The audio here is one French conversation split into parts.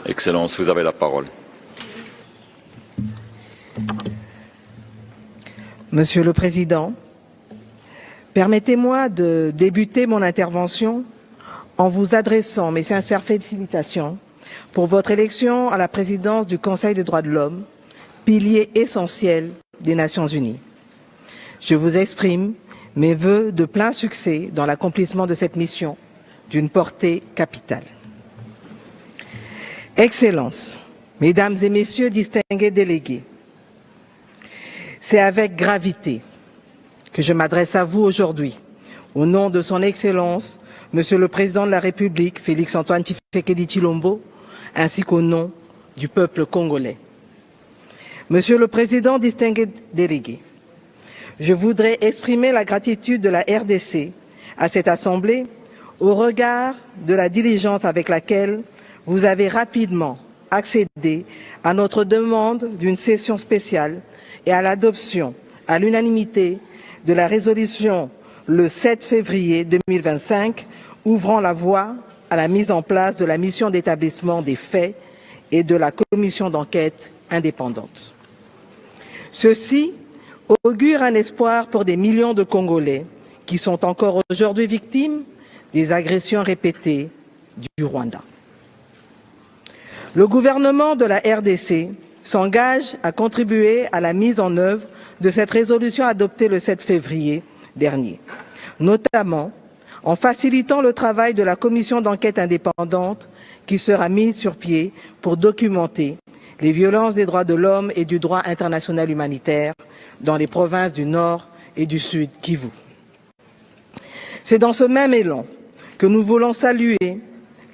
Excellence, vous avez la parole. Monsieur le Président, permettez-moi de débuter mon intervention en vous adressant mes sincères félicitations pour votre élection à la présidence du Conseil des droits de l'homme, pilier essentiel des Nations unies. Je vous exprime mes vœux de plein succès dans l'accomplissement de cette mission d'une portée capitale. Excellences, Mesdames et Messieurs distingués délégués, c'est avec gravité que je m'adresse à vous aujourd'hui, au nom de son Excellence, Monsieur le Président de la République, Félix-Antoine Tshisekedi Tshilombo, ainsi qu'au nom du peuple congolais. Monsieur le Président distingué délégué, je voudrais exprimer la gratitude de la RDC à cette Assemblée au regard de la diligence avec laquelle vous avez rapidement accédé à notre demande d'une session spéciale et à l'adoption à l'unanimité de la résolution le 7 février 2025 ouvrant la voie à la mise en place de la mission d'établissement des faits et de la commission d'enquête indépendante. Ceci augure un espoir pour des millions de Congolais qui sont encore aujourd'hui victimes des agressions répétées du Rwanda. Le gouvernement de la RDC s'engage à contribuer à la mise en œuvre de cette résolution adoptée le 7 février dernier, notamment en facilitant le travail de la commission d'enquête indépendante qui sera mise sur pied pour documenter les violences des droits de l'homme et du droit international humanitaire dans les provinces du Nord et du Sud Kivu. C'est dans ce même élan que nous voulons saluer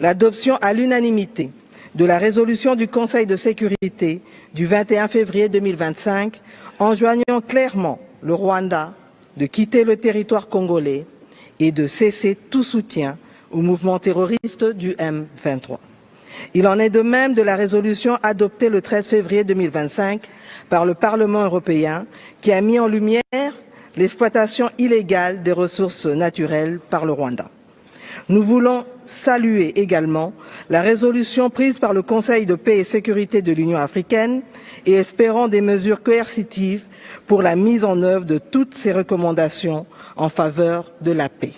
l'adoption à l'unanimité de la résolution du Conseil de sécurité du 21 février 2025 enjoignant clairement le Rwanda de quitter le territoire congolais et de cesser tout soutien au mouvement terroriste du M23. Il en est de même de la résolution adoptée le 13 février 2025 par le Parlement européen qui a mis en lumière l'exploitation illégale des ressources naturelles par le Rwanda. Nous voulons saluer également la résolution prise par le Conseil de paix et sécurité de l'Union africaine et espérons des mesures coercitives pour la mise en œuvre de toutes ces recommandations en faveur de la paix.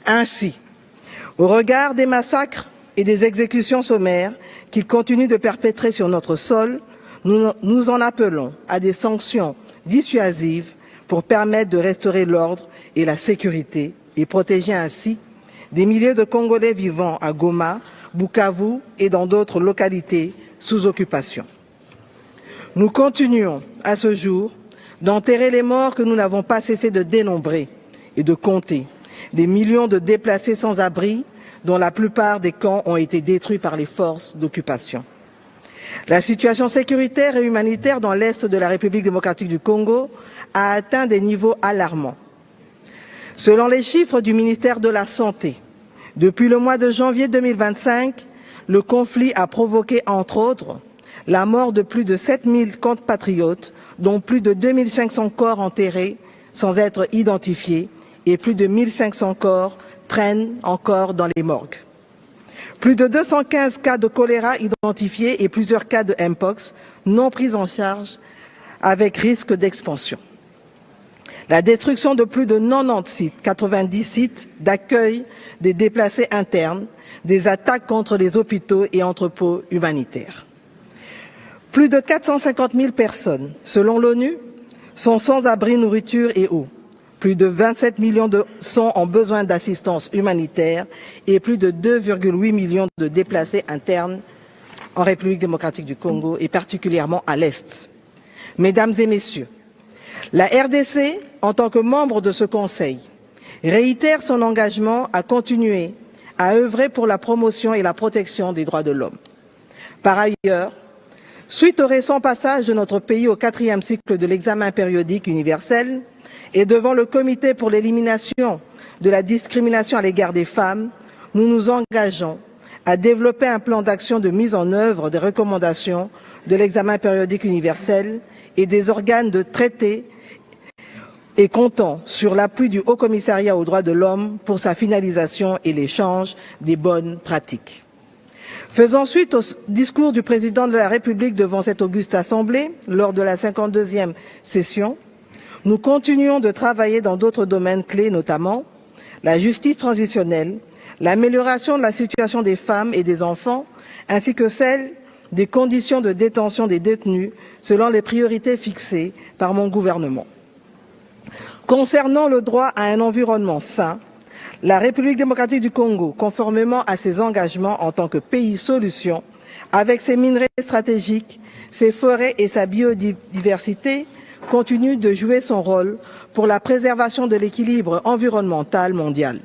Ainsi, au regard des massacres et des exécutions sommaires qu'ils continuent de perpétrer sur notre sol, nous en appelons à des sanctions dissuasives pour permettre de restaurer l'ordre et la sécurité et protéger ainsi des milliers de Congolais vivant à Goma, Bukavu et dans d'autres localités sous occupation. Nous continuons à ce jour d'enterrer les morts que nous n'avons pas cessé de dénombrer et de compter, des millions de déplacés sans abri dont la plupart des camps ont été détruits par les forces d'occupation. La situation sécuritaire et humanitaire dans l'est de la République démocratique du Congo a atteint des niveaux alarmants. Selon les chiffres du ministère de la Santé, depuis le mois de janvier 2025, le conflit a provoqué, entre autres, la mort de plus de 7000 compatriotes, dont plus de 2500 corps enterrés sans être identifiés et plus de 1500 corps traînent encore dans les morgues. Plus de 215 cas de choléra identifiés et plusieurs cas de Mpox non pris en charge avec risque d'expansion. La destruction de plus de 90 sites, 90 sites d'accueil des déplacés internes, des attaques contre les hôpitaux et entrepôts humanitaires. Plus de 450 000 personnes, selon l'ONU, sont sans abri, nourriture et eau. Plus de 27 millions sont en besoin d'assistance humanitaire et plus de 2,8 millions de déplacés internes en République démocratique du Congo et particulièrement à l'Est. Mesdames et Messieurs, la RDC, en tant que membre de ce Conseil, réitère son engagement à continuer à œuvrer pour la promotion et la protection des droits de l'homme. Par ailleurs, suite au récent passage de notre pays au 4e cycle de l'examen périodique universel et devant le Comité pour l'élimination de la discrimination à l'égard des femmes, nous nous engageons à développer un plan d'action de mise en œuvre des recommandations de l'examen périodique universel et des organes de traité et comptant sur l'appui du Haut Commissariat aux droits de l'homme pour sa finalisation et l'échange des bonnes pratiques. Faisant suite au discours du président de la République devant cette auguste assemblée lors de la 52e session, nous continuons de travailler dans d'autres domaines clés, notamment la justice transitionnelle, l'amélioration de la situation des femmes et des enfants, ainsi que celle des conditions de détention des détenus selon les priorités fixées par mon gouvernement. Concernant le droit à un environnement sain, la République démocratique du Congo, conformément à ses engagements en tant que pays solution, avec ses minerais stratégiques, ses forêts et sa biodiversité, continue de jouer son rôle pour la préservation de l'équilibre environnemental mondial,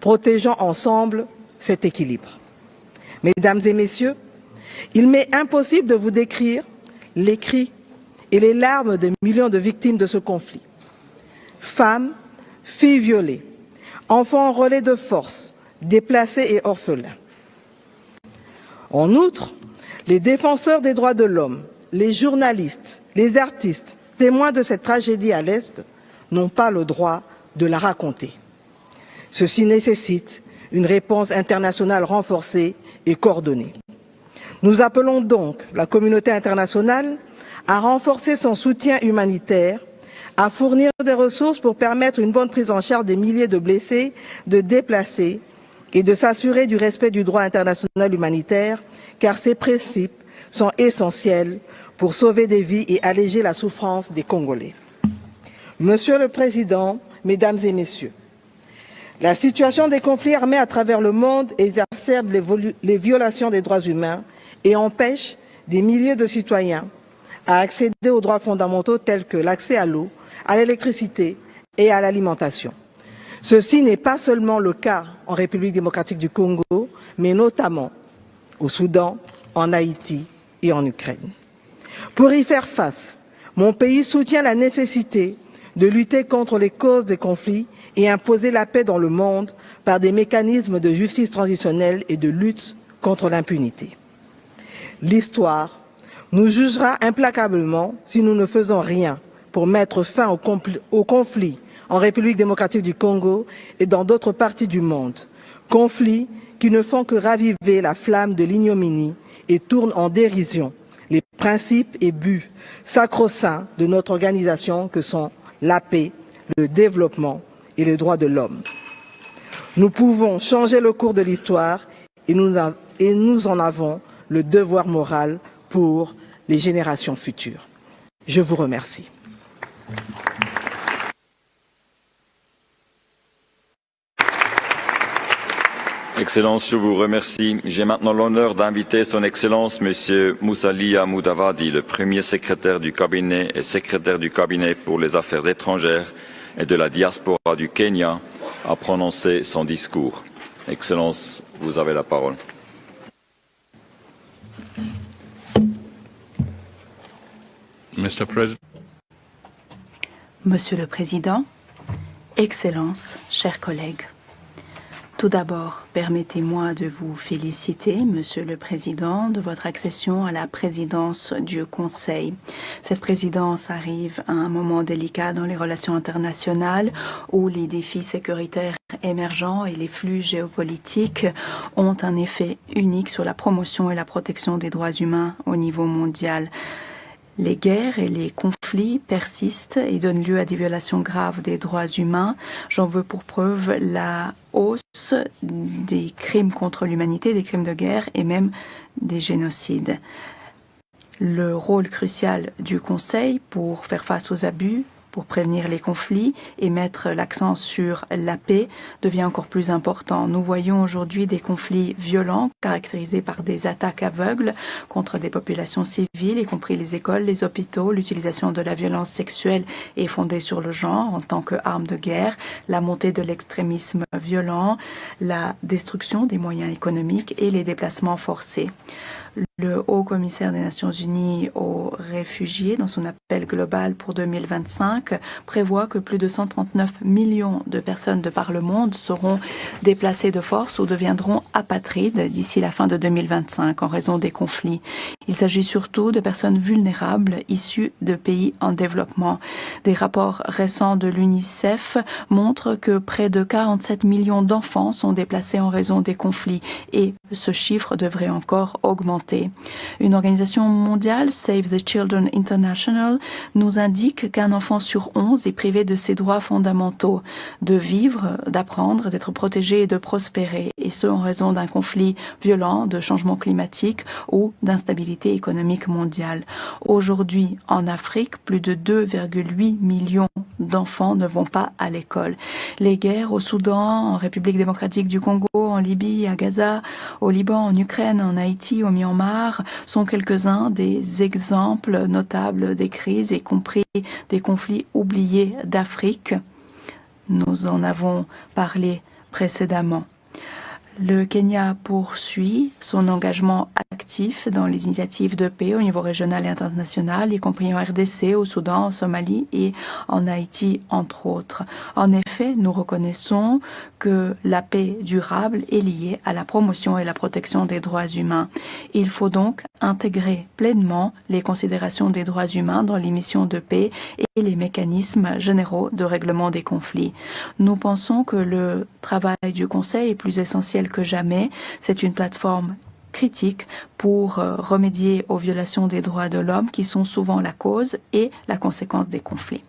protégeant ensemble cet équilibre. Mesdames et messieurs, il m'est impossible de vous décrire les cris et les larmes de millions de victimes de ce conflit. Femmes, filles violées, enfants en relais de force, déplacés et orphelins. En outre, les défenseurs des droits de l'homme, les journalistes, les artistes, témoins de cette tragédie à l'Est, n'ont pas le droit de la raconter. Ceci nécessite une réponse internationale renforcée et coordonnée. Nous appelons donc la communauté internationale à renforcer son soutien humanitaire, à fournir des ressources pour permettre une bonne prise en charge des milliers de blessés, de déplacés et de s'assurer du respect du droit international humanitaire, car ces principes sont essentiels pour sauver des vies et alléger la souffrance des Congolais. Monsieur le Président, Mesdames et Messieurs, la situation des conflits armés à travers le monde exacerbe les violations des droits humains et empêche des milliers de citoyens à accéder aux droits fondamentaux tels que l'accès à l'eau, à l'électricité et à l'alimentation. Ceci n'est pas seulement le cas en République démocratique du Congo, mais notamment au Soudan, en Haïti et en Ukraine. Pour y faire face, mon pays soutient la nécessité de lutter contre les causes des conflits et imposer la paix dans le monde par des mécanismes de justice transitionnelle et de lutte contre l'impunité. L'histoire nous jugera implacablement si nous ne faisons rien pour mettre fin au conflit en République démocratique du Congo et dans d'autres parties du monde, conflits qui ne font que raviver la flamme de l'ignominie et tournent en dérision les principes et buts sacro-saints de notre organisation que sont la paix, le développement et les droits de l'homme. Nous pouvons changer le cours de l'histoire et nous en avons le devoir moral pour les générations futures. Je vous remercie. Excellence, je vous remercie. J'ai maintenant l'honneur d'inviter son Excellence Monsieur Musalia Mudavadi, le premier secrétaire du cabinet et secrétaire du cabinet pour les affaires étrangères et de la diaspora du Kenya, à prononcer son discours. Excellence, vous avez la parole. Monsieur le Président, Excellences, chers collègues, tout d'abord, permettez-moi de vous féliciter, Monsieur le Président, de votre accession à la présidence du Conseil. Cette présidence arrive à un moment délicat dans les relations internationales où les défis sécuritaires émergents et les flux géopolitiques ont un effet unique sur la promotion et la protection des droits humains au niveau mondial. Les guerres et les conflits persistent et donnent lieu à des violations graves des droits humains. J'en veux pour preuve la hausse des crimes contre l'humanité, des crimes de guerre et même des génocides. Le rôle crucial du Conseil pour faire face aux abus, pour prévenir les conflits et mettre l'accent sur la paix devient encore plus important. Nous voyons aujourd'hui des conflits violents caractérisés par des attaques aveugles contre des populations civiles, y compris les écoles, les hôpitaux. L'utilisation de la violence sexuelle est fondée sur le genre en tant qu'arme de guerre, la montée de l'extrémisme violent, la destruction des moyens économiques et les déplacements forcés. Le Haut-Commissaire des Nations Unies aux réfugiés, dans son appel global pour 2025, prévoit que plus de 139 millions de personnes de par le monde seront déplacées de force ou deviendront apatrides d'ici la fin de 2025 en raison des conflits. Il s'agit surtout de personnes vulnérables issues de pays en développement. Des rapports récents de l'UNICEF montrent que près de 47 millions d'enfants sont déplacés en raison des conflits et ce chiffre devrait encore augmenter. Une organisation mondiale, Save the Children International, nous indique qu'un enfant sur 11 est privé de ses droits fondamentaux, de vivre, d'apprendre, d'être protégé et de prospérer, et ce en raison d'un conflit violent, de changement climatique ou d'instabilité économique mondiale. Aujourd'hui, en Afrique, plus de 2,8 millions d'enfants ne vont pas à l'école. Les guerres au Soudan, en République démocratique du Congo, en Libye, à Gaza, au Liban, en Ukraine, en Haïti, au Myanmar, sont quelques-uns des exemples notables des crises, y compris des conflits oubliés d'Afrique. Nous en avons parlé précédemment. Le Kenya poursuit son engagement actif dans les initiatives de paix au niveau régional et international, y compris en RDC, au Soudan, en Somalie et en Haïti, entre autres. En effet, nous reconnaissons que la paix durable est liée à la promotion et la protection des droits humains. Il faut donc intégrer pleinement les considérations des droits humains dans les missions de paix et les mécanismes généraux de règlement des conflits. Nous pensons que le travail du Conseil est plus essentiel que jamais. C'est une plateforme critique pour remédier aux violations des droits de l'homme qui sont souvent la cause et la conséquence des conflits.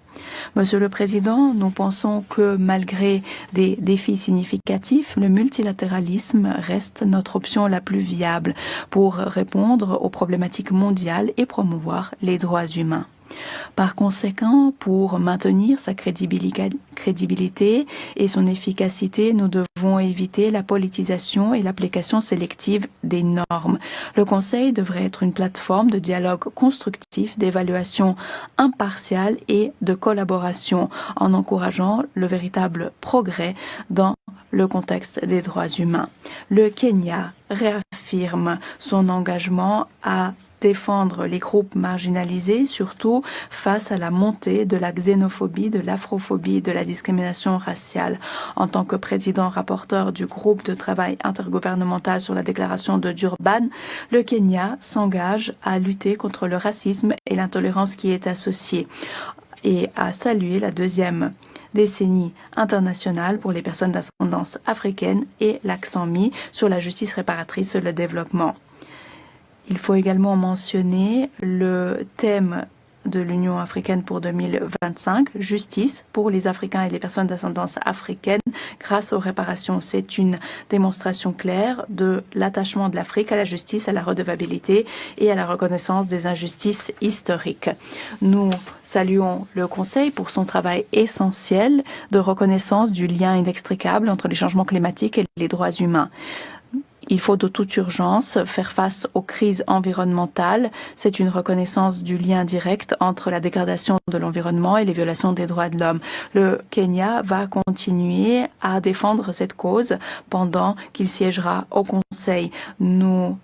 Monsieur le Président, nous pensons que malgré des défis significatifs, le multilatéralisme reste notre option la plus viable pour répondre aux problématiques mondiales et promouvoir les droits humains. Par conséquent, pour maintenir sa crédibilité et son efficacité, nous devons éviter la politisation et l'application sélective des normes. Le Conseil devrait être une plateforme de dialogue constructif, d'évaluation impartiale et de collaboration en encourageant le véritable progrès dans le contexte des droits humains. Le Kenya réaffirme son engagement à défendre les groupes marginalisés, surtout face à la montée de la xénophobie, de l'afrophobie et de la discrimination raciale. En tant que président rapporteur du groupe de travail intergouvernemental sur la déclaration de Durban, le Kenya s'engage à lutter contre le racisme et l'intolérance qui est associée et à saluer la deuxième décennie internationale pour les personnes d'ascendance africaine et l'accent mis sur la justice réparatrice et le développement. Il faut également mentionner le thème de l'Union africaine pour 2025, justice pour les Africains et les personnes d'ascendance africaine grâce aux réparations. C'est une démonstration claire de l'attachement de l'Afrique à la justice, à la redevabilité et à la reconnaissance des injustices historiques. Nous saluons le Conseil pour son travail essentiel de reconnaissance du lien inextricable entre les changements climatiques et les droits humains. Il faut de toute urgence faire face aux crises environnementales. C'est une reconnaissance du lien direct entre la dégradation de l'environnement et les violations des droits de l'homme. Le Kenya va continuer à défendre cette cause pendant qu'il siégera au Conseil. Nous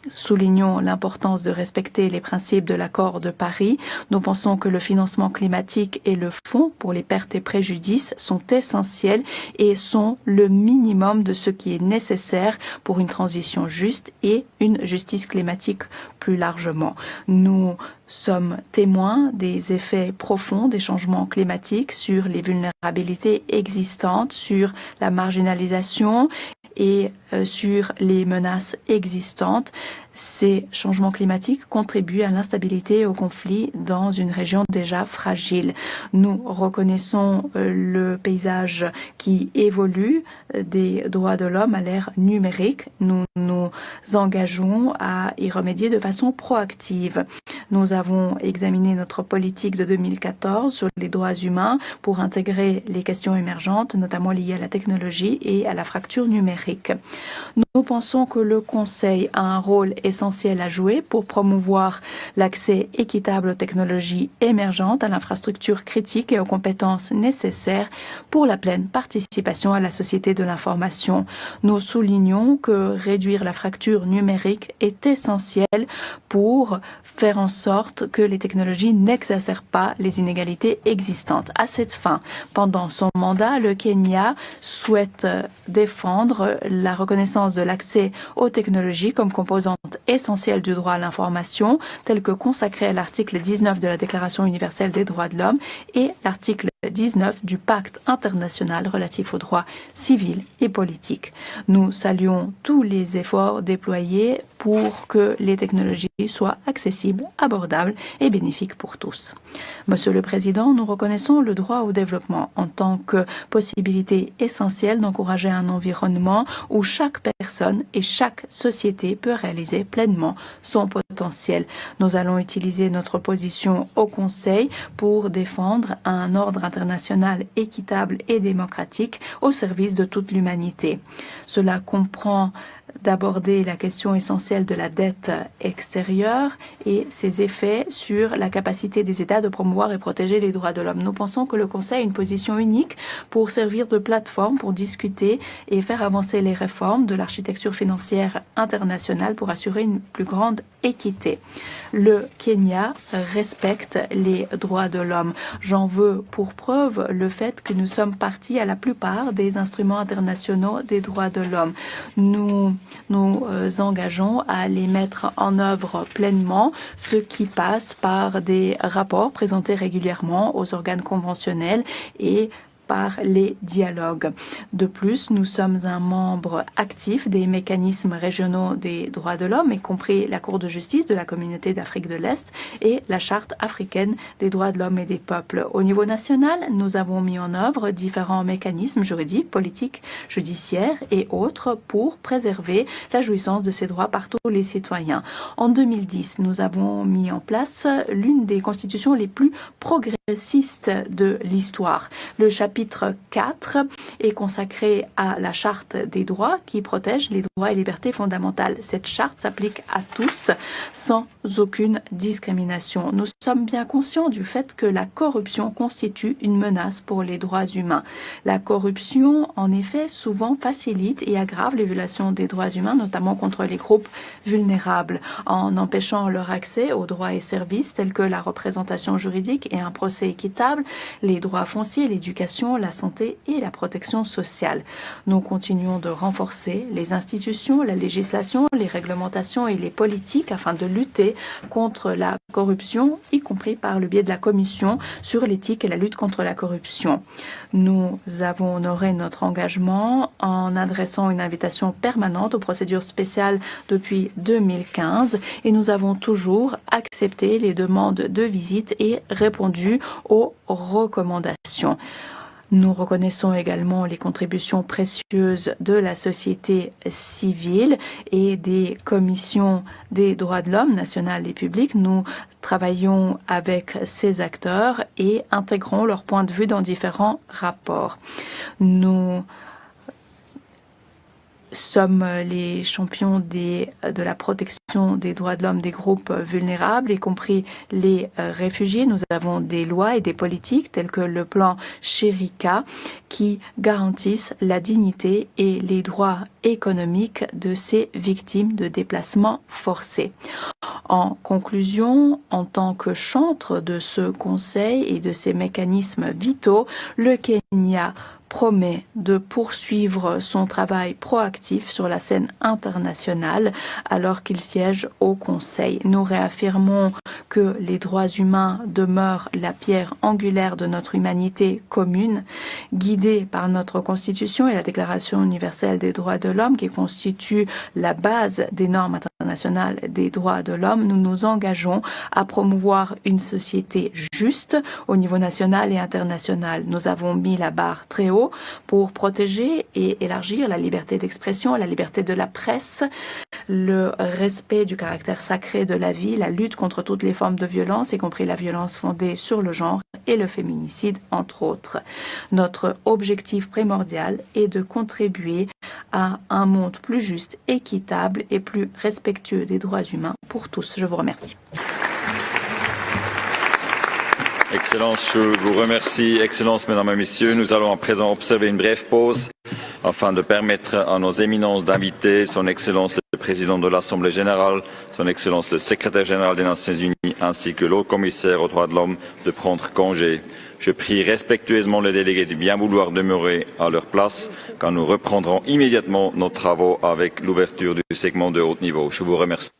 soulignons l'importance de respecter les principes de l'accord de Paris. Nous pensons que le financement climatique et le fonds pour les pertes et préjudices sont essentiels et sont le minimum de ce qui est nécessaire pour une transition juste et une justice climatique plus largement. Nous sommes témoins des effets profonds des changements climatiques sur les vulnérabilités existantes, sur la marginalisation et sur les menaces existantes. Ces changements climatiques contribuent à l'instabilité et au conflit dans une région déjà fragile. Nous reconnaissons le paysage qui évolue des droits de l'homme à l'ère numérique. Nous nous engageons à y remédier de façon proactive. Nous avons examiné notre politique de 2014 sur les droits humains pour intégrer les questions émergentes, notamment liées à la technologie et à la fracture numérique. Nous pensons que le Conseil a un rôle essentiel à jouer pour promouvoir l'accès équitable aux technologies émergentes, à l'infrastructure critique et aux compétences nécessaires pour la pleine participation à la société de l'information. Nous soulignons que réduire la fracture numérique est essentiel pour faire en sorte que les technologies n'exacerbent pas les inégalités existantes. À cette fin, pendant son mandat, le Kenya souhaite défendre la reconnaissance de l'accès aux technologies comme composante essentielle du droit à l'information, tel que consacré à l'article 19 de la Déclaration universelle des droits de l'homme et l'article 19 du Pacte international relatif aux droits civils et politiques. Nous saluons tous les efforts déployés pour que les technologies soient accessibles, abordables et bénéfiques pour tous. Monsieur le Président, nous reconnaissons le droit au développement en tant que possibilité essentielle d'encourager un environnement où chaque personne et chaque société peut réaliser pleinement son potentiel. Nous allons utiliser notre position au Conseil pour défendre un ordre international équitable et démocratique au service de toute l'humanité. Cela comprend d'aborder la question essentielle de la dette extérieure et ses effets sur la capacité des États de promouvoir et protéger les droits de l'homme. Nous pensons que le Conseil a une position unique pour servir de plateforme pour discuter et faire avancer les réformes de l'architecture financière internationale pour assurer une plus grande équité. Le Kenya respecte les droits de l'homme. J'en veux pour preuve le fait que nous sommes partis à la plupart des instruments internationaux des droits de l'homme. Nous engageons à les mettre en œuvre pleinement, ce qui passe par des rapports présentés régulièrement aux organes conventionnels et par les dialogues. De plus, nous sommes un membre actif des mécanismes régionaux des droits de l'homme, y compris la Cour de justice de la Communauté d'Afrique de l'Est et la Charte africaine des droits de l'homme et des peuples. Au niveau national, nous avons mis en œuvre différents mécanismes juridiques, politiques, judiciaires et autres pour préserver la jouissance de ces droits par tous les citoyens. En 2010, nous avons mis en place l'une des constitutions les plus progressistes de l'histoire. Le chapitre 4 est consacré à la charte des droits qui protège les droits et libertés fondamentales. Cette charte s'applique à tous sans aucune discrimination. Nous sommes bien conscients du fait que la corruption constitue une menace pour les droits humains. La corruption, en effet, souvent facilite et aggrave les violations des droits humains, notamment contre les groupes vulnérables, en empêchant leur accès aux droits et services tels que la représentation juridique et un procès équitable, les droits fonciers, l'éducation, la santé et la protection sociale. Nous continuons de renforcer les institutions, la législation, les réglementations et les politiques afin de lutter contre la corruption, y compris par le biais de la Commission sur l'éthique et la lutte contre la corruption. Nous avons honoré notre engagement en adressant une invitation permanente aux procédures spéciales depuis 2015 et nous avons toujours accepté les demandes de visite et répondu aux recommandations. Nous reconnaissons également les contributions précieuses de la société civile et des commissions des droits de l'homme nationales et publiques. Nous travaillons avec ces acteurs et intégrons leurs points de vue dans différents rapports. Nous sommes les champions de la protection des droits de l'homme des groupes vulnérables, y compris les réfugiés. Nous avons des lois et des politiques telles que le plan Sherika qui garantissent la dignité et les droits économiques de ces victimes de déplacements forcés. En conclusion, en tant que chantre de ce Conseil et de ces mécanismes vitaux, le Kenya promet de poursuivre son travail proactif sur la scène internationale alors qu'il siège au Conseil. Nous réaffirmons que les droits humains demeurent la pierre angulaire de notre humanité commune, guidée par notre Constitution et la Déclaration universelle des droits de l'homme qui constitue la base des normes internationales des droits de l'homme. Nous nous engageons à promouvoir une société juste au niveau national et international. Nous avons mis la barre très haut pour protéger et élargir la liberté d'expression, la liberté de la presse, le respect du caractère sacré de la vie, la lutte contre toutes les formes de violence, y compris la violence fondée sur le genre et le féminicide, entre autres. Notre objectif primordial est de contribuer à un monde plus juste, équitable et plus respectueux des droits humains pour tous. Je vous remercie. Excellence, je vous remercie. Excellence, Mesdames et Messieurs, nous allons à présent observer une brève pause afin de permettre à nos éminences d'inviter son Excellence le Président de l'Assemblée générale, son Excellence le Secrétaire général des Nations unies ainsi que le Haut-Commissaire aux droits de l'homme de prendre congé. Je prie respectueusement les délégués de bien vouloir demeurer à leur place quand nous reprendrons immédiatement nos travaux avec l'ouverture du segment de haut niveau. Je vous remercie.